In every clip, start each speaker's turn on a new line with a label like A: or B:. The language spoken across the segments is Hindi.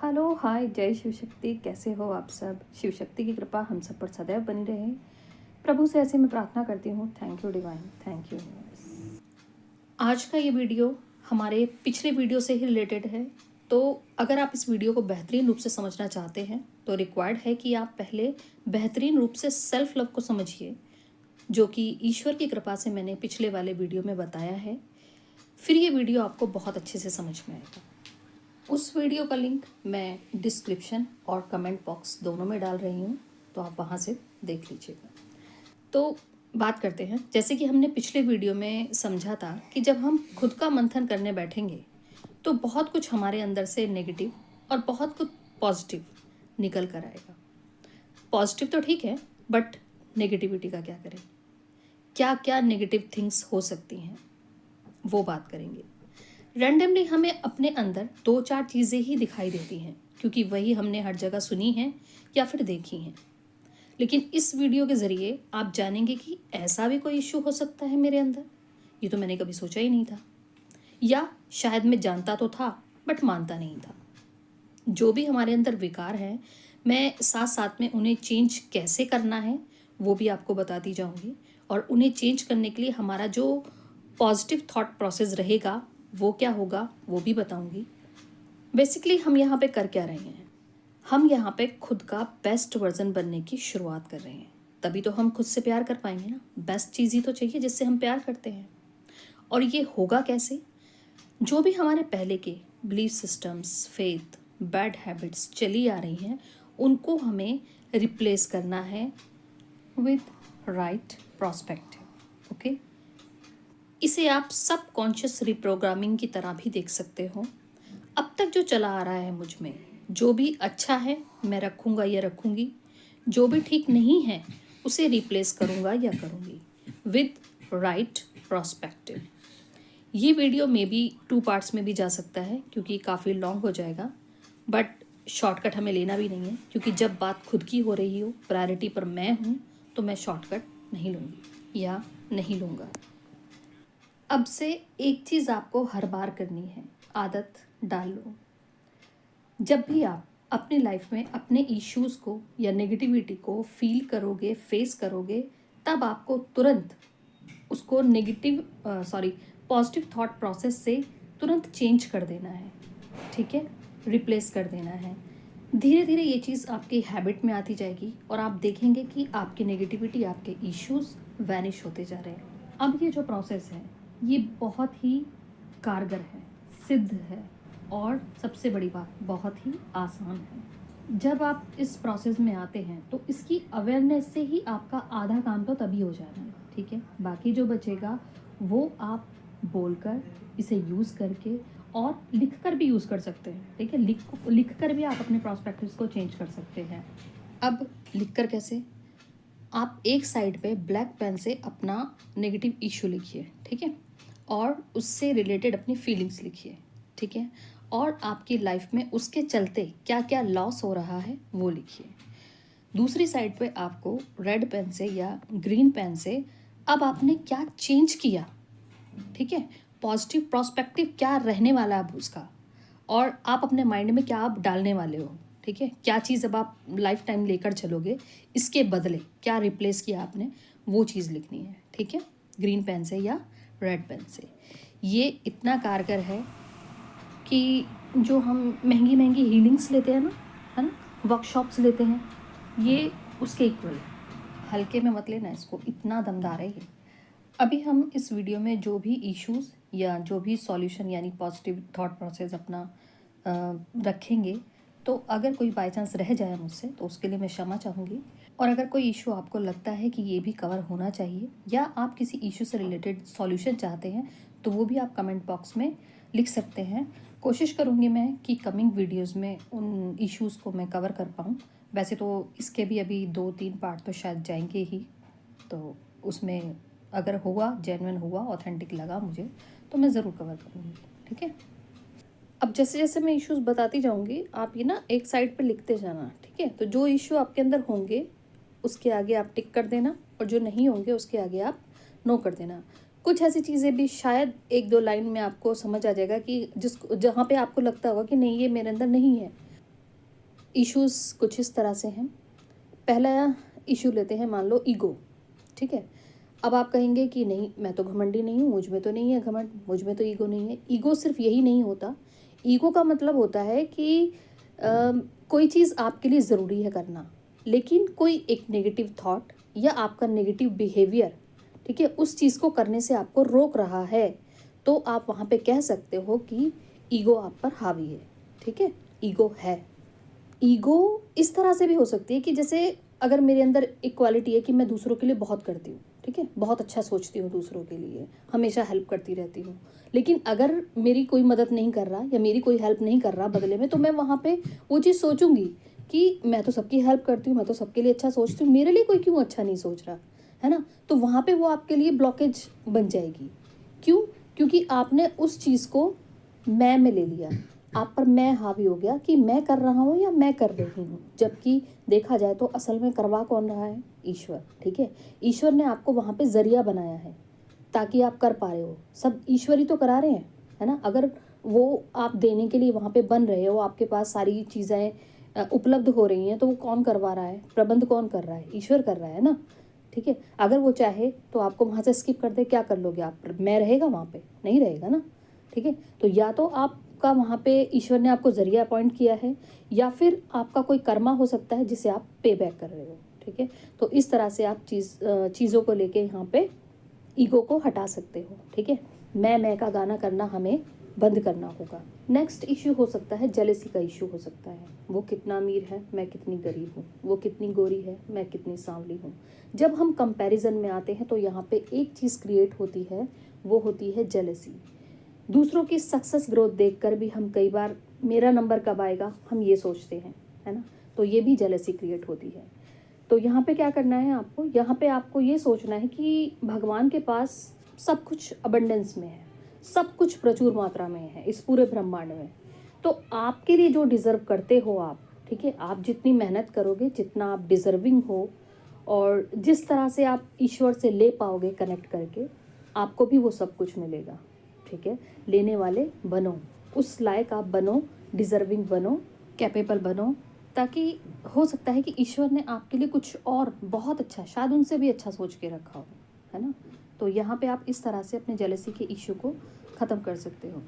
A: हेलो हाय जय शिव शक्ति। कैसे हो आप सब? शिव शक्ति की कृपा हम सब पर सदैव बनी रहे। प्रभु से ऐसे मैं प्रार्थना करती हूँ। Thank you divine, thank you. आज का ये वीडियो हमारे पिछले वीडियो से ही रिलेटेड है। तो अगर आप इस वीडियो को बेहतरीन रूप से समझना चाहते हैं तो रिक्वायर्ड है कि आप पहले बेहतरीन रूप से सेल्फ लव को समझिए, जो कि ईश्वर की कृपा से मैंने पिछले वाले वीडियो में बताया है। फिर ये वीडियो आपको बहुत अच्छे से समझ में आएगा। उस वीडियो का लिंक मैं डिस्क्रिप्शन और कमेंट बॉक्स दोनों में डाल रही हूँ, तो आप वहाँ से देख लीजिएगा। तो बात करते हैं। जैसे कि हमने पिछले वीडियो में समझा था कि जब हम खुद का मंथन करने बैठेंगे तो बहुत कुछ हमारे अंदर से नेगेटिव और बहुत कुछ पॉजिटिव निकल कर आएगा। पॉजिटिव तो ठीक है, बट नेगेटिविटी का क्या करें? क्या क्या नेगेटिव थिंग्स हो सकती हैं, वो बात करेंगे। रैंडमली हमें अपने अंदर 2-4 चीज़ें ही दिखाई देती हैं, क्योंकि वही हमने हर जगह सुनी हैं या फिर देखी हैं। लेकिन इस वीडियो के ज़रिए आप जानेंगे कि ऐसा भी कोई इश्यू हो सकता है मेरे अंदर। ये तो मैंने कभी सोचा ही नहीं था, या शायद मैं जानता तो था बट मानता नहीं था। जो भी हमारे अंदर विकार हैं, मैं साथ साथ में उन्हें चेंज कैसे करना है वो भी आपको बताती जाऊंगी, और उन्हें चेंज करने के लिए हमारा जो पॉजिटिव थॉट प्रोसेस रहेगा वो क्या होगा वो भी बताऊंगी। बेसिकली हम यहाँ पे कर क्या रहे हैं? हम यहाँ पे खुद का बेस्ट वर्जन बनने की शुरुआत कर रहे हैं। तभी तो हम खुद से प्यार कर पाएंगे ना। बेस्ट चीज़ ही तो चाहिए जिससे हम प्यार करते हैं। और ये होगा कैसे? जो भी हमारे पहले के belief systems, faith, bad habits चली आ रही हैं, उनको हमें रिप्लेस करना है विथ राइट प्रोस्पेक्टिव। ओके, इसे आप सबकॉन्शियस रिप्रोग्रामिंग की तरह भी देख सकते हो। अब तक जो चला आ रहा है मुझ में, जो भी अच्छा है मैं रखूँगा या रखूँगी, जो भी ठीक नहीं है उसे रिप्लेस करूँगा या करूँगी विद राइट प्रोस्पेक्टिव। ये वीडियो में भी 2 पार्ट्स में भी जा सकता है, क्योंकि काफ़ी लॉन्ग हो जाएगा, बट शॉर्टकट हमें लेना भी नहीं है, क्योंकि जब बात खुद की हो रही हो, प्रायोरिटी पर मैं हूँ, तो मैं शॉर्टकट नहीं लूँगी या नहीं लूँगा। अब से एक चीज़ आपको हर बार करनी है, आदत डाल लो। जब भी आप अपनी लाइफ में अपने इश्यूज़ को या नेगेटिविटी को फील करोगे, फेस करोगे, तब आपको तुरंत उसको पॉजिटिव थॉट प्रोसेस से तुरंत चेंज कर देना है। ठीक है, रिप्लेस कर देना है। धीरे धीरे ये चीज़ आपकी हैबिट में आती जाएगी और आप देखेंगे कि आपकी नेगेटिविटी, आपके इश्यूज़ वैनिश होते जा रहे हैं। अब ये जो प्रोसेस है ये बहुत ही कारगर है, सिद्ध है, और सबसे बड़ी बात बहुत ही आसान है। जब आप इस प्रोसेस में आते हैं तो इसकी अवेयरनेस से ही आपका आधा काम तो तभी हो जाना है। ठीक है, बाकी जो बचेगा वो आप बोलकर, इसे यूज़ करके और लिख कर भी यूज़ कर सकते हैं। ठीक है, लिख कर भी आप अपने प्रोस्पेक्टिव्स को चेंज कर सकते हैं। अब लिख कर कैसे? आप एक साइड पे ब्लैक पेन से अपना नेगेटिव इशू लिखिए। ठीक है, और उससे रिलेटेड अपनी फीलिंग्स लिखिए। ठीक है, और आपकी लाइफ में उसके चलते क्या क्या लॉस हो रहा है वो लिखिए। दूसरी साइड पे आपको रेड पेन से या ग्रीन पेन से अब आपने क्या चेंज किया, ठीक है, पॉजिटिव प्रोस्पेक्टिव क्या रहने वाला है अब उसका, और आप अपने माइंड में क्या आप डालने वाले हो। ठीक है, क्या चीज़ अब आप लाइफ टाइम लेकर चलोगे, इसके बदले क्या रिप्लेस किया आपने, वो चीज़ लिखनी है। ठीक है, ग्रीन पेन से या रेड पेन से। ये इतना कारगर है कि जो हम महंगी महंगी हीलिंग्स लेते हैं ना, है ना, वर्कशॉप्स लेते हैं, ये उसके इक्वल है। हल्के में मत लेना इसको, इतना दमदार है ये। अभी हम इस वीडियो में जो भी इश्यूज़ या जो भी सॉल्यूशन यानी पॉजिटिव थॉट प्रोसेस अपना रखेंगे, तो अगर कोई बाय चांस रह जाए मुझसे तो उसके लिए मैं क्षमा चाहूँगी। और अगर कोई इशू आपको लगता है कि ये भी कवर होना चाहिए, या आप किसी इशू से रिलेटेड सॉल्यूशन चाहते हैं, तो वो भी आप कमेंट बॉक्स में लिख सकते हैं। कोशिश करूँगी मैं कि कमिंग वीडियोज़ में उन इश्यूज़ को मैं कवर कर पाऊँ। वैसे तो इसके भी अभी 2-3 पार्ट तो शायद जाएंगे ही, तो उसमें अगर हुआ, जेन्युइन हुआ, ऑथेंटिक लगा मुझे, तो मैं ज़रूर कवर करूँगी। ठीक है, अब जैसे जैसे मैं इश्यूज़ बताती जाऊँगी, आप ये ना एक साइड पे लिखते जाना। ठीक है, तो जो इशू आपके अंदर होंगे उसके आगे आप टिक कर देना, और जो नहीं होंगे उसके आगे आप नो कर देना। कुछ ऐसी चीज़ें भी शायद 1-2 लाइन में आपको समझ आ जाएगा कि जहाँ पे आपको लगता होगा कि नहीं ये मेरे अंदर नहीं है, इश्यूज़ कुछ इस तरह से हैं। पहला इशू लेते हैं, मान लो ईगो, ठीक है। अब आप कहेंगे कि नहीं, मैं तो घमंडी नहीं हूँ, मुझ में तो नहीं है घमंड, मुझ में तो ईगो नहीं है। ईगो सिर्फ यही नहीं होता। ईगो का मतलब होता है कि कोई चीज़ आपके लिए ज़रूरी है करना, लेकिन कोई एक नेगेटिव थॉट या आपका नेगेटिव बिहेवियर, ठीक है, उस चीज़ को करने से आपको रोक रहा है, तो आप वहाँ पे कह सकते हो कि ईगो आप पर हावी है, ठीक है, ईगो है। ईगो इस तरह से भी हो सकती है कि जैसे अगर मेरे अंदर एक क्वालिटी है कि मैं दूसरों के लिए बहुत करती हूँ, ठीक है, बहुत अच्छा सोचती हूँ दूसरों के लिए, हमेशा हेल्प करती रहती हूँ, लेकिन अगर मेरी कोई मदद नहीं कर रहा या मेरी कोई हेल्प नहीं कर रहा बदले में, तो मैं वहाँ पे वो चीज़ सोचूंगी कि मैं तो सबकी हेल्प करती हूँ, मैं तो सबके लिए अच्छा सोचती हूँ, मेरे लिए कोई क्यों अच्छा नहीं सोच रहा, है ना। तो वहाँ पे वो आपके लिए ब्लॉकेज बन जाएगी। क्यों? क्योंकि आपने उस चीज़ को मैं में ले लिया, आप पर मैं हावी हो गया कि मैं कर रहा हूँ या मैं कर रही हूँ, जबकि देखा जाए तो असल में करवा कौन रहा है? ईश्वर, ठीक है। ईश्वर ने आपको वहाँ पे जरिया बनाया है ताकि आप कर पा रहे हो, सब ईश्वर ही तो करा रहे हैं, है ना। अगर वो आप देने के लिए वहाँ पे बन रहे हो, आपके पास सारी चीज़ें उपलब्ध हो रही हैं, तो वो कौन करवा रहा है? प्रबंध कौन कर रहा है? ईश्वर कर रहा है ना, ठीक है। अगर वो चाहे तो आपको वहाँ से स्किप कर दे, क्या कर लोगे आप? मैं रहेगा वहाँ पे? नहीं रहेगा ना, ठीक है। तो या तो आपका वहाँ पे ईश्वर ने आपको जरिया अपॉइंट किया है, या फिर आपका कोई कर्मा हो सकता है जिसे आप पे बैक कर रहे हो, ठीक है। तो इस तरह से आप चीज़ों को लेके यहाँ पे ईगो को हटा सकते हो, ठीक है। मैं का गाना करना हमें बंद करना होगा। नेक्स्ट इश्यू हो सकता है जेलेसी का इश्यू हो सकता है। वो कितना अमीर है, मैं कितनी गरीब हूँ, वो कितनी गोरी है, मैं कितनी सांवली हूँ। जब हम कंपैरिजन में आते हैं तो यहाँ पे एक चीज़ क्रिएट होती है, वो होती है जेलेसी। दूसरों की सक्सेस ग्रोथ देखकर भी हम कई बार मेरा नंबर कब आएगा हम ये सोचते हैं, है ना। तो ये भी जेलेसी क्रिएट होती है। तो यहाँ पे क्या करना है आपको? यहाँ पे आपको ये सोचना है कि भगवान के पास सब कुछ अबंडेंस में है, सब कुछ प्रचुर मात्रा में है इस पूरे ब्रह्मांड में। तो आपके लिए जो डिज़र्व करते हो आप, ठीक है, आप जितनी मेहनत करोगे, जितना आप डिज़र्विंग हो, और जिस तरह से आप ईश्वर से ले पाओगे कनेक्ट करके, आपको भी वो सब कुछ मिलेगा, ठीक है। लेने वाले बनो, उस लायक आप बनो, डिज़र्विंग बनो, कैपेबल बनो, ताकि हो सकता है कि ईश्वर ने आपके लिए कुछ और बहुत अच्छा, शायद उनसे भी अच्छा सोच के रखा हो, है ना। तो यहाँ पे आप इस तरह से अपने जेलसी के इश्यू को ख़त्म कर सकते हो।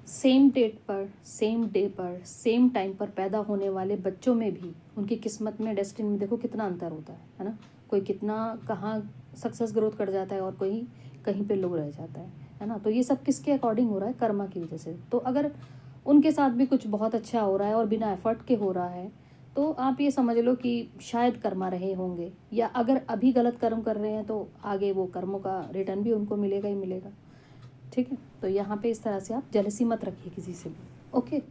A: सेम डेट पर, सेम डे पर, सेम टाइम पर पैदा होने वाले बच्चों में भी उनकी किस्मत में, डेस्टिनी में देखो कितना अंतर होता है ना। कोई कितना कहाँ सक्सेस ग्रोथ कर जाता है और कोई कहीं पे लो रह जाता है ना। तो ये सब किसके अकॉर्डिंग हो रहा है? कर्मा की वजह से। तो अगर उनके साथ भी कुछ बहुत अच्छा हो रहा है और बिना एफर्ट के हो रहा है, तो आप ये समझ लो कि शायद कर्मा रहे होंगे, या अगर अभी गलत कर्म कर रहे हैं तो आगे वो कर्मों का रिटर्न भी उनको मिलेगा ही मिलेगा, ठीक है। तो यहाँ पे इस तरह से आप जेलसी मत रखिए किसी से भी, ओके।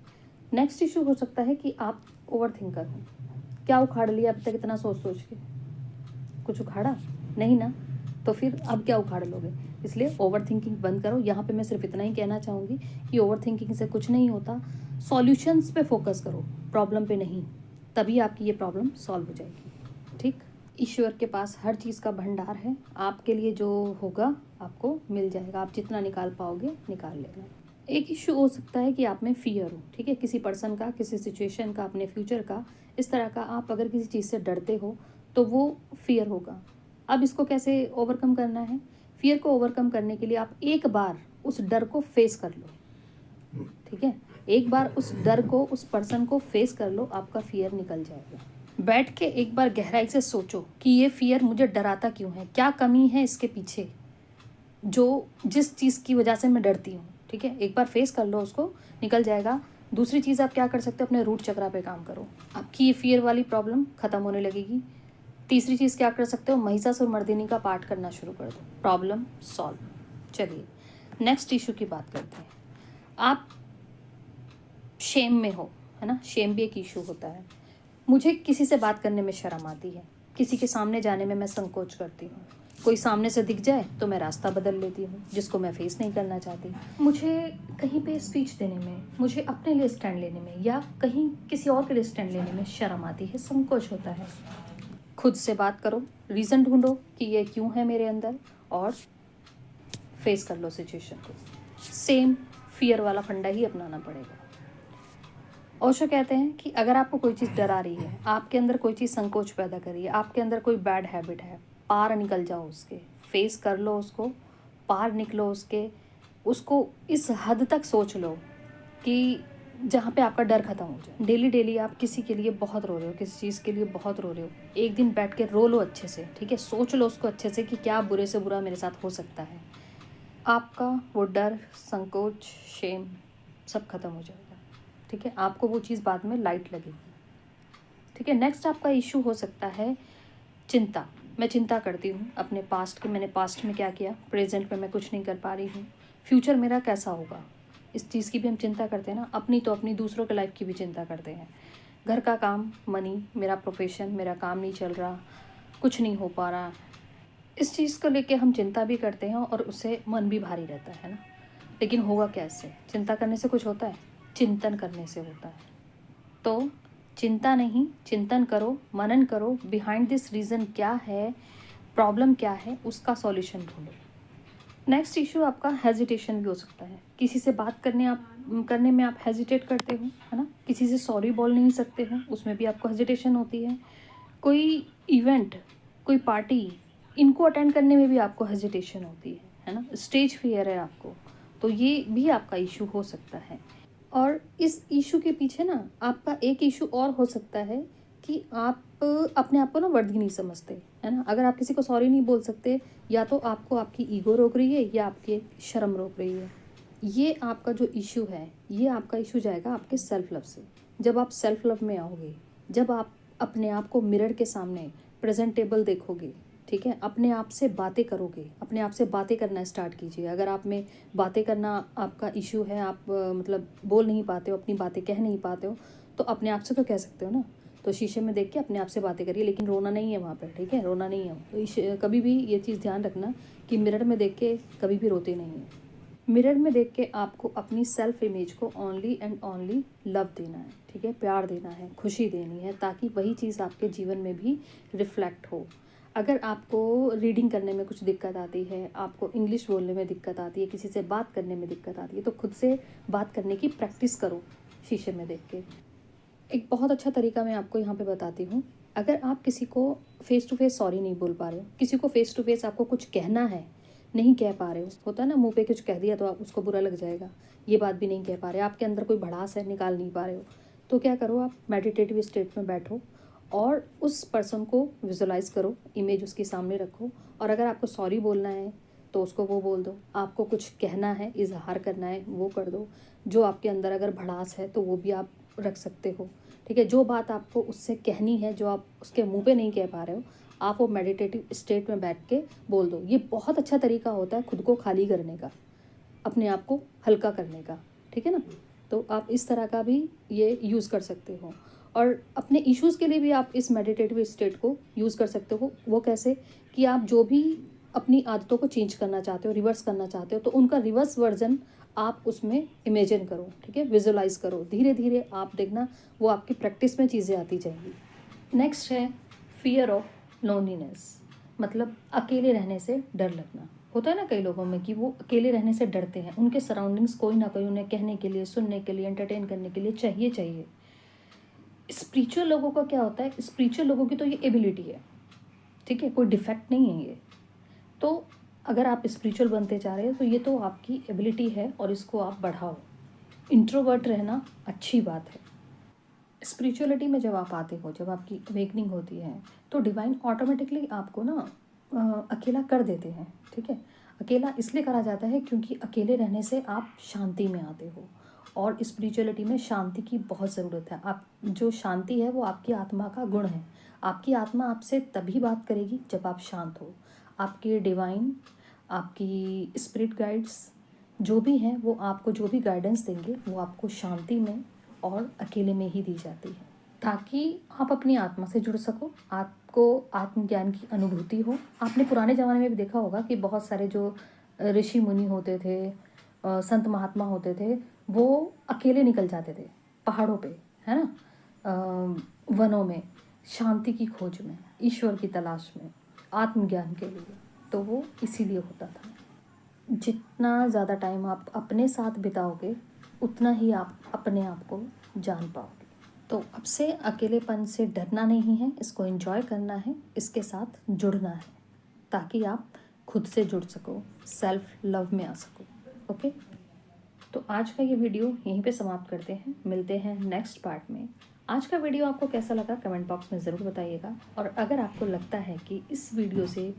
A: नेक्स्ट इशू हो सकता है कि आप ओवर थिंकर हो। क्या उखाड़ लिया अब तक इतना सोच सोच के? कुछ उखाड़ा नहीं ना, तो फिर अब क्या उखाड़ लोगे? इसलिए ओवर थिंकिंग बंद करो। यहाँ पे मैं सिर्फ इतना ही कहना चाहूँगी कि ओवर थिंकिंग से कुछ नहीं होता। सॉल्यूशंस पे फोकस करो, प्रॉब्लम पे नहीं, तभी आपकी ये प्रॉब्लम सॉल्व हो जाएगी, ठीक। ईश्वर के पास हर चीज़ का भंडार है, आपके लिए जो होगा आपको मिल जाएगा, आप जितना निकाल पाओगे निकाल लेना। एक इश्यू हो सकता है कि आप में फियर हो, ठीक है, किसी पर्सन का, किसी सिचुएशन का, अपने फ्यूचर का, इस तरह का। आप अगर किसी चीज़ से डरते हो तो वो फियर होगा। अब इसको कैसे ओवरकम करना है? फियर को ओवरकम करने के लिए आप एक बार उस डर को फेस कर लो, ठीक है। एक बार उस डर को, उस पर्सन को फेस कर लो, आपका फियर निकल जाएगा। बैठ के एक बार गहराई से सोचो कि ये फियर मुझे डराता क्यों है, क्या कमी है इसके पीछे, जो जिस चीज़ की वजह से मैं डरती हूँ, ठीक है। एक बार फेस कर लो उसको, निकल जाएगा। दूसरी चीज़ आप क्या कर सकते हो? अपने रूट चक्रा पे काम करो, आपकी ये फियर वाली प्रॉब्लम ख़त्म होने लगेगी। तीसरी चीज़ क्या कर सकते हो? महिषासुर मर्दिनी का पाठ करना शुरू कर दो, प्रॉब्लम सॉल्व। चलिए नेक्स्ट इशू की बात करते हैं। आप शेम में हो, है ना, शेम भी एक इशू होता है। मुझे किसी से बात करने में शर्म आती है, किसी के सामने जाने में मैं संकोच करती हूँ, कोई सामने से दिख जाए तो मैं रास्ता बदल लेती हूँ, जिसको मैं फेस नहीं करना चाहती। मुझे कहीं पे स्पीच देने में, मुझे अपने लिए स्टैंड लेने में, या कहीं किसी और के लिए स्टैंड लेने में शर्म आती है, संकोच होता है। खुद से बात करो, रीज़न ढूंढो कि ये क्यों है मेरे अंदर, और फेस कर लो सिचुएशन को। सेम फियर वाला फंडा ही अपनाना पड़ेगा। ओशो कहते हैं कि अगर आपको कोई चीज़ डरा रही है, आपके अंदर कोई चीज़ संकोच पैदा कर रही है, आपके अंदर कोई बैड हैबिट है, पार निकल जाओ उसके, फेस कर लो उसको, पार निकलो उसको इस हद तक सोच लो कि जहाँ पे आपका डर खत्म हो जाए। डेली डेली आप किसी के लिए बहुत रो रहे हो, किसी चीज़ के लिए बहुत रो रहे हो, एक दिन बैठ के रो लो अच्छे से, ठीक है, सोच लो उसको अच्छे से कि क्या बुरे से बुरा मेरे साथ हो सकता है। आपका वो डर, संकोच, शेम सब खत्म हो जाएगा, ठीक है। आपको वो चीज़ बाद में लाइट लगेगी, ठीक है। नेक्स्ट आपका इशू हो सकता है चिंता। मैं चिंता करती हूँ अपने पास्ट की, मैंने पास्ट में क्या किया, प्रेजेंट में मैं कुछ नहीं कर पा रही हूँ, फ्यूचर मेरा कैसा होगा, इस चीज़ की भी हम चिंता करते हैं ना। अपनी तो अपनी, दूसरों के लाइफ की भी चिंता करते हैं। घर का काम, मनी, मेरा प्रोफेशन, मेरा काम नहीं चल रहा, कुछ नहीं हो पा रहा, इस चीज़ को लेके हम चिंता भी करते हैं और उससे मन भी भारी रहता है ना। लेकिन होगा क्या इससे? चिंता करने से कुछ होता है? चिंतन करने से होता है। तो चिंता नहीं, चिंतन करो, मनन करो, बिहाइंड दिस रीज़न क्या है, प्रॉब्लम क्या है, उसका सॉल्यूशन ढूंढो। नेक्स्ट इशू आपका हेजिटेशन भी हो सकता है। किसी से बात करने में आप हेजिटेट करते हो, है ना। किसी से सॉरी बोल नहीं सकते हो, उसमें भी आपको हेजिटेशन होती है। कोई इवेंट, कोई पार्टी, इनको अटेंड करने में भी आपको हेजिटेशन होती है ना। स्टेज फियर है आपको, तो ये भी आपका इशू हो सकता है। और इस इशू के पीछे ना आपका एक इशू और हो सकता है कि आप अपने आप को ना वर्दी नहीं समझते, है ना। अगर आप किसी को सॉरी नहीं बोल सकते, या तो आपको आपकी ईगो रोक रही है या आपकी शर्म रोक रही है। ये आपका जो इशू है, ये आपका इशू जाएगा आपके सेल्फ लव से। जब आप सेल्फ लव में आओगे, जब आप अपने आप को मिरर के सामने प्रेजेंटेबल देखोगे, ठीक है, अपने आप से बातें करोगे, अपने आप से बातें करना स्टार्ट कीजिए। अगर आप में बातें करना आपका इशू है, आप मतलब बोल नहीं पाते हो, अपनी बातें कह नहीं पाते हो, तो अपने आप से तो कह सकते हो ना। तो शीशे में देख के अपने आप से बातें करिए, लेकिन रोना नहीं है वहाँ पर, ठीक है, रोना नहीं है। तो कभी भी ये चीज़ ध्यान रखना कि मिरर में देख के कभी भी रोते नहीं हैं। मिरर में देख के आपको अपनी सेल्फ इमेज को ओनली एंड ओनली लव देना है, ठीक है, प्यार देना है, खुशी देनी है, ताकि वही चीज़ आपके जीवन में भी रिफ्लेक्ट हो। अगर आपको रीडिंग करने में कुछ दिक्कत आती है, आपको इंग्लिश बोलने में दिक्कत आती है, किसी से बात करने में दिक्कत आती है, तो खुद से बात करने की प्रैक्टिस करो शीशे में देख के। एक बहुत अच्छा तरीका मैं आपको यहाँ पे बताती हूँ। अगर आप किसी को फेस टू फेस सॉरी नहीं बोल पा रहे हो, किसी को फेस टू फेस आपको कुछ कहना है, नहीं कह पा रहे हो, होता है ना, मुंह पे कुछ कह दिया तो आप उसको बुरा लग जाएगा, ये बात भी नहीं कह पा रहे, आपके अंदर कोई भड़ास है, निकाल नहीं पा रहे हो, तो क्या करो, आप मेडिटेटिव स्टेट में बैठो और उस पर्सन को विजुलाइज करो, इमेज उसके सामने रखो, और अगर आपको सॉरी बोलना है तो उसको वो बोल दो, आपको कुछ कहना है, इजहार करना है, वो कर दो। जो आपके अंदर अगर भड़ास है तो वो भी आप रख सकते हो, ठीक है। जो बात आपको उससे कहनी है, जो आप उसके मुंह पे नहीं कह पा रहे हो, आप वो मेडिटेटिव स्टेट में बैठ के बोल दो। ये बहुत अच्छा तरीका होता है खुद को खाली करने का, अपने आप को हल्का करने का, ठीक है ना। तो आप इस तरह का भी ये यूज़ कर सकते हो। और अपने इश्यूज़ के लिए भी आप इस मेडिटेटिव स्टेट को यूज़ कर सकते हो। वो कैसे कि आप जो भी अपनी आदतों को चेंज करना चाहते हो, रिवर्स करना चाहते हो, तो उनका रिवर्स वर्जन आप उसमें इमेजिन करो, ठीक है, विजुलाइज करो। धीरे धीरे आप देखना वो आपकी प्रैक्टिस में चीज़ें आती जाएंगी। नेक्स्ट है फियर ऑफ लोनलीनेस, मतलब अकेले रहने से डर लगना। होता है ना कई लोगों में कि वो अकेले रहने से डरते हैं, उनके सराउंडिंग्स कोई ना कोई उन्हें कहने के लिए, सुनने के लिए, एंटरटेन करने के लिए चाहिए। स्पिरिचुअल लोगों का क्या होता है, स्पिरिचुअल लोगों की तो ये एबिलिटी है, ठीक है, कोई डिफेक्ट नहीं है ये। तो अगर आप स्पिरिचुअल बनते जा रहे हो तो ये तो आपकी एबिलिटी है और इसको आप बढ़ाओ। इंट्रोवर्ट रहना अच्छी बात है। स्पिरिचुअलिटी में जब आप आते हो, जब आपकी अवेकनिंग होती है, तो डिवाइन ऑटोमेटिकली आपको ना अकेला कर देते हैं, ठीक है। अकेला इसलिए करा जाता है क्योंकि अकेले रहने से आप शांति में आते हो, और स्पिरिचुअलिटी में शांति की बहुत ज़रूरत है। आप जो शांति है वो आपकी आत्मा का गुण है। आपकी आत्मा आपसे तभी बात करेगी जब आप शांत हो। आपके डिवाइन, आपकी स्पिरिट गाइड्स जो भी हैं, वो आपको जो भी गाइडेंस देंगे वो आपको शांति में और अकेले में ही दी जाती है, ताकि आप अपनी आत्मा से जुड़ सको, आपको आत्मज्ञान की अनुभूति हो। आपने पुराने ज़माने में भी देखा होगा कि बहुत सारे जो ऋषि मुनि होते थे, संत महात्मा होते थे, वो अकेले निकल जाते थे पहाड़ों पे, है ना, वनों में, शांति की खोज में, ईश्वर की तलाश में, आत्मज्ञान के लिए। तो वो इसीलिए होता था। जितना ज़्यादा टाइम आप अपने साथ बिताओगे, उतना ही आप अपने आप को जान पाओगे। तो अब से अकेलेपन से डरना नहीं है, इसको एंजॉय करना है, इसके साथ जुड़ना है ताकि आप खुद से जुड़ सको, सेल्फ लव में आ सको। ओके, तो आज का ये वीडियो यहीं पे समाप्त करते हैं, मिलते हैं नेक्स्ट पार्ट में। आज का वीडियो आपको कैसा लगा कमेंट बॉक्स में ज़रूर बताइएगा, और अगर आपको लगता है कि इस वीडियो से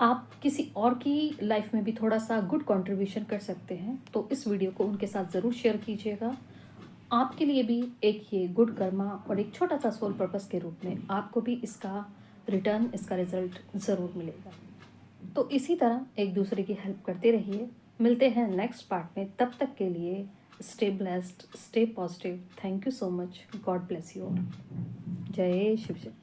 A: आप किसी और की लाइफ में भी थोड़ा सा गुड कंट्रीब्यूशन कर सकते हैं तो इस वीडियो को उनके साथ ज़रूर शेयर कीजिएगा। आपके लिए भी एक ये गुड कर्मा और एक छोटा सा सोल पर्पस के रूप में आपको भी इसका रिटर्न, इसका रिजल्ट ज़रूर मिलेगा। तो इसी तरह एक दूसरे की हेल्प करते रहिए। मिलते हैं नेक्स्ट पार्ट में, तब तक के लिए stay blessed, stay positive. Thank you so much, God bless you all. जय शिव शक्ति।